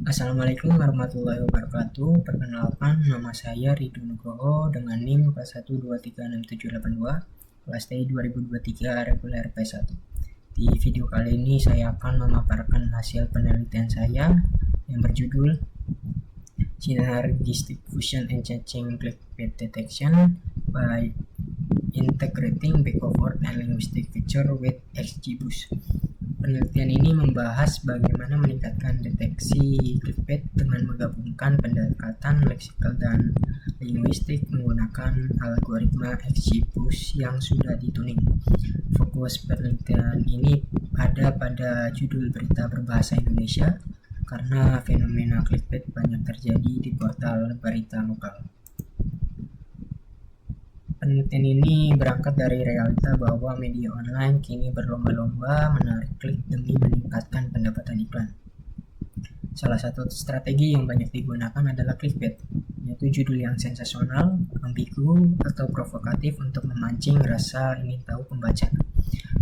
Assalamualaikum warahmatullahi wabarakatuh. Perkenalkan, nama saya Ridho Nugroho dengan NIM 4123678 kelas TI 2023 reguler P1. Di video kali ini saya akan memaparkan hasil penelitian saya yang berjudul Synergistic Fusion and Changing Clickbait Detection by Integrating Backward and Linguistic Feature with XGBoost. Penelitian ini membahas bagaimana meningkatkan deteksi clickbait dengan menggabungkan pendekatan leksikal dan linguistik menggunakan algoritma XGBoost yang sudah dituning. Fokus penelitian ini ada pada judul berita berbahasa Indonesia karena fenomena clickbait banyak terjadi di portal berita lokal. Penelitian ini berangkat dari realita bahwa media online kini berlomba-lomba menarik klik demi meningkatkan pendapatan iklan. Salah satu strategi yang banyak digunakan adalah clickbait, yaitu judul yang sensasional, ambigu, atau provokatif untuk memancing rasa ingin tahu pembaca.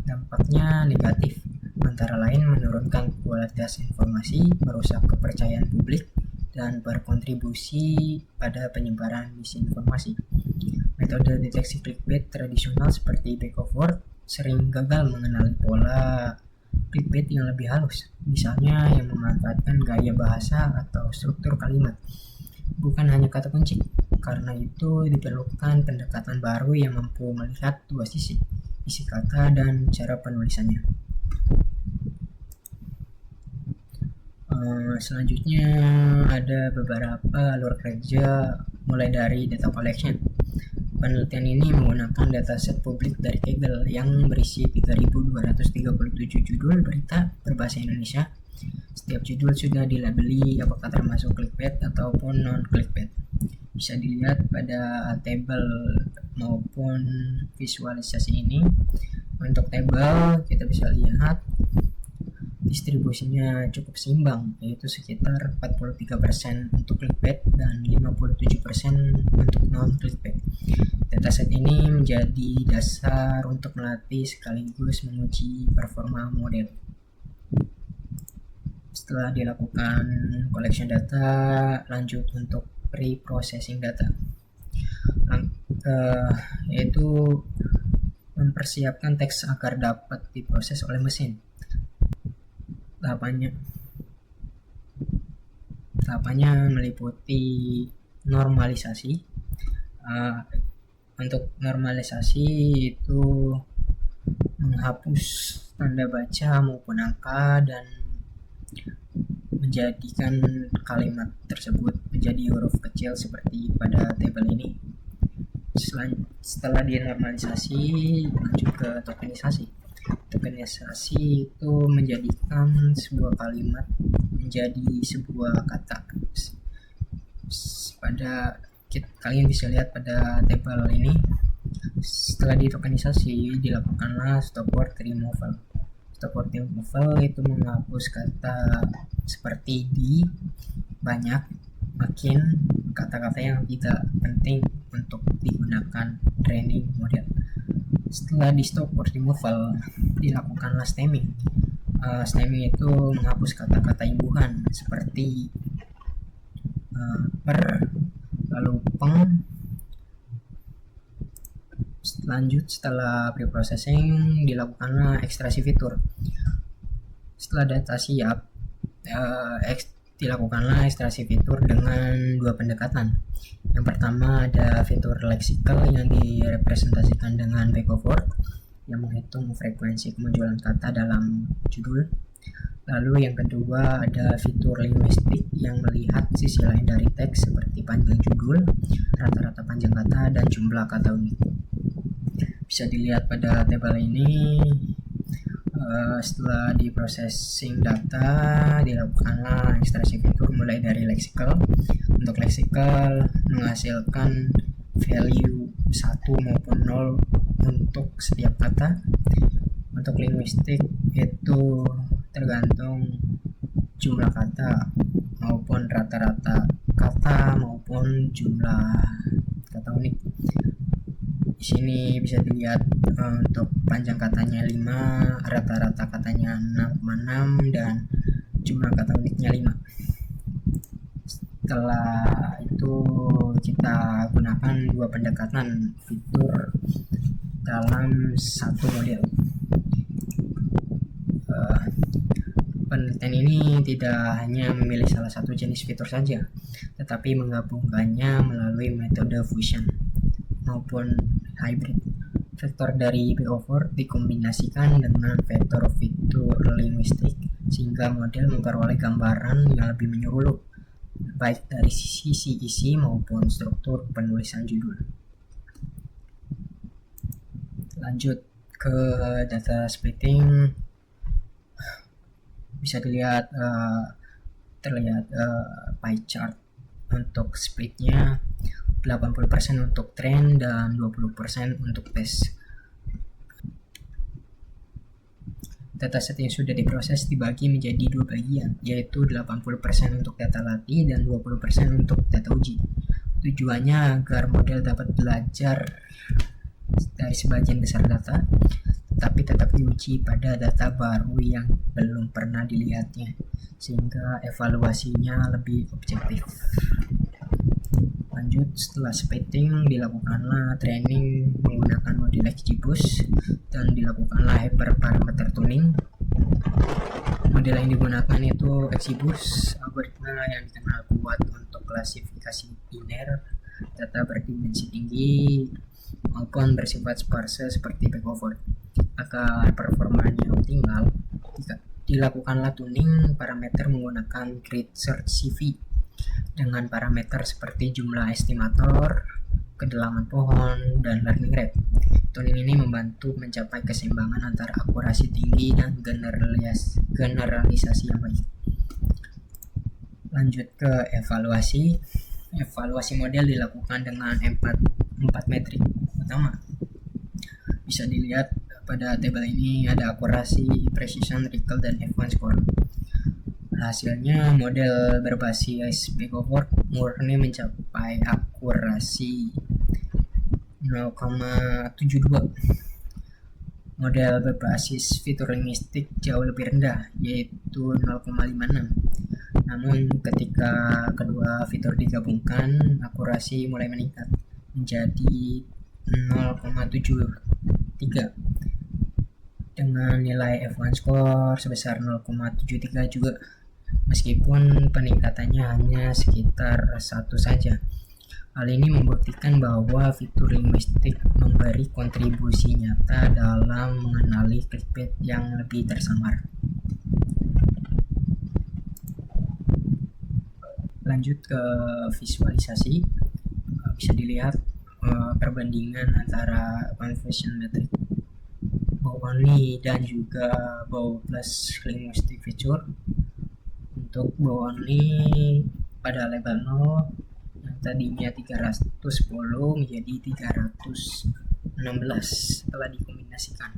Dampaknya negatif, antara lain menurunkan kualitas informasi, merusak kepercayaan publik, dan berkontribusi pada penyebaran disinformasi. Metode deteksi clickbait tradisional seperti Backward sering gagal mengenali pola clickbait yang lebih halus, misalnya yang memanfaatkan gaya bahasa atau struktur kalimat, bukan hanya kata kunci. Karena itu diperlukan pendekatan baru yang mampu melihat dua sisi, isi kata dan cara penulisannya. Selanjutnya ada beberapa alur kerja mulai dari data collection. Penelitian ini menggunakan dataset publik dari Kaggle yang berisi 3.237 judul berita berbahasa Indonesia. Setiap judul sudah dilabeli apakah termasuk clickbait ataupun non-clickbait. Bisa dilihat pada tabel maupun visualisasi ini. Untuk tabel kita bisa lihat distribusinya cukup seimbang, yaitu sekitar 43% untuk clickbait dan 57% untuk non-clickbait. Dataset ini menjadi dasar untuk melatih sekaligus menguji performa model. Setelah dilakukan collection data, lanjut untuk pre-processing data, yaitu mempersiapkan teks agar dapat diproses oleh mesin. Tahapannya meliputi normalisasi. Untuk normalisasi itu menghapus tanda baca maupun angka dan menjadikan kalimat tersebut menjadi huruf kecil seperti pada tabel ini. Setelah dinormalisasi, lanjut ke tokenisasi. Tokenisasi itu menjadikan sebuah kalimat menjadi sebuah kata. Kalian bisa lihat pada tabel ini. Setelah ditokenisasi, dilakukanlah stop word removal. Stop word removal itu menghapus kata seperti di, banyak, makin, kata-kata yang tidak penting untuk digunakan training model. Setelah di stop word removal, dilakukanlah stemming. Stemming itu menghapus kata-kata imbuhan seperti per, lalu peng. Lanjut, setelah preprocessing, dilakukanlah ekstraksi fitur. Setelah data siap, dilakukanlah ekstraksi fitur dengan dua pendekatan. Yang pertama ada fitur leksikal yang direpresentasikan dengan backward yang menghitung frekuensi kemunculan kata dalam judul. Lalu yang kedua ada fitur linguistik yang melihat sisi lain dari teks seperti panjang judul, rata-rata panjang kata, dan jumlah kata unik. Bisa dilihat pada tabel ini. Setelah di processing data, dilakukanlah ekstraksi fitur mulai dari leksikal. Untuk leksikal menghasilkan value 1 maupun 0 untuk setiap kata. Untuk linguistik itu tergantung jumlah kata maupun rata-rata kata maupun jumlah kata unik. Di sini bisa dilihat untuk panjang katanya 5, rata-rata katanya 6,6 dan jumlah kata uniknya 5. Setelah itu kita gunakan dua pendekatan fitur dalam satu model. Penelitian ini tidak hanya memilih salah satu jenis fitur saja, tetapi menggabungkannya melalui metode fusion maupun hybrid. Vektor dari BO4 dikombinasikan dengan vektor fitur linguistik sehingga model memperoleh gambaran yang lebih menyeluruh, baik dari sisi isi maupun struktur penulisan judul. Lanjut ke data splitting, bisa dilihat terlihat pie chart untuk splitnya 80% untuk trend dan 20% untuk test. Dataset yang sudah diproses dibagi menjadi dua bagian, yaitu 80% untuk data latih dan 20% untuk data uji. Tujuannya agar model dapat belajar dari sebagian besar data, tetapi tetap diuji pada data baru yang belum pernah dilihatnya, sehingga evaluasinya lebih objektif. Lanjut, setelah splitting dilakukanlah training menggunakan model XGBoost dan dilakukanlah hyperparameter tuning. Model yang digunakan itu XGBoost, algoritma yang dikenal kuat untuk klasifikasi biner, data berdimensi tinggi maupun bersifat sparse seperti backover. Agar performanya optimal, dilakukanlah tuning parameter menggunakan grid search CV dengan parameter seperti jumlah estimator, kedalaman pohon, dan learning rate. Tuning ini membantu mencapai keseimbangan antara akurasi tinggi dan generalisasi yang baik. Lanjut ke evaluasi. Evaluasi model dilakukan dengan empat metrik utama. Bisa dilihat pada tabel ini ada akurasi, precision, recall, dan F1 score. Hasilnya model berbasis backover murni mencapai akurasi 0,72. Model berbasis fitur linguistik jauh lebih rendah, yaitu 0,56. Namun ketika kedua fitur digabungkan, akurasi mulai meningkat menjadi 0,73 dengan nilai F1 score sebesar 0,73 juga, meskipun peningkatannya hanya sekitar 1 saja. Hal ini membuktikan bahwa fitur linguistik memberi kontribusi nyata dalam mengenali clickbait yang lebih tersamar. Lanjut ke visualisasi, bisa dilihat perbandingan antara conversion metric bow only dan juga bow plus linguistic feature. Untuk bow only pada level 0 yang tadinya 310 menjadi 316 setelah dikombinasikan,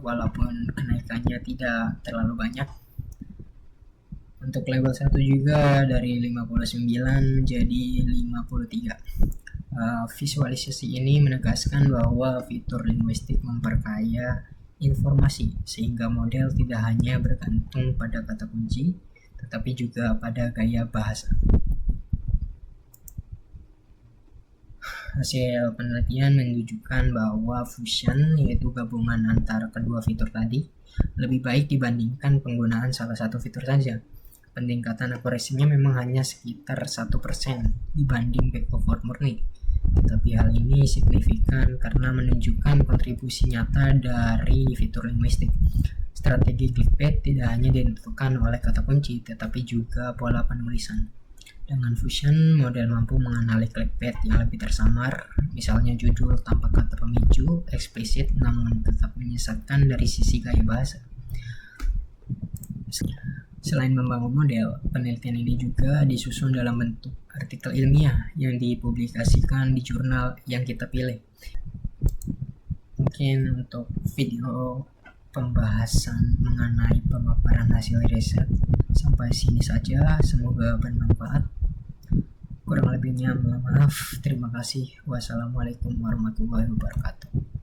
walaupun kenaikannya tidak terlalu banyak. Untuk level 1 juga dari 59 menjadi 53. Visualisasi ini menegaskan bahwa fitur linguistik memperkaya informasi sehingga model tidak hanya bergantung pada kata kunci, tetapi juga pada gaya bahasa. Hasil penelitian menunjukkan bahwa fusion, yaitu gabungan antara kedua fitur tadi, lebih baik dibandingkan penggunaan salah satu fitur saja. Peningkatan akurasinya memang hanya sekitar 1% dibanding backover murni, tetapi hal ini signifikan karena menunjukkan kontribusi nyata dari fitur linguistik. Strategi clickbait tidak hanya ditentukan oleh kata kunci, tetapi juga pola penulisan. Dengan fusion, model mampu mengenali clickbait yang lebih tersamar, misalnya judul tanpa kata pemicu, eksplisit namun tetap menyesatkan dari sisi gaya bahasa. Selain membangun model, penelitian ini juga disusun dalam bentuk artikel ilmiah yang dipublikasikan di jurnal yang kita pilih. Mungkin untuk video pembahasan mengenai pemaparan hasil riset sampai sini saja, semoga bermanfaat. Kurang lebihnya mohon maaf. Terima kasih. Wassalamualaikum warahmatullahi wabarakatuh.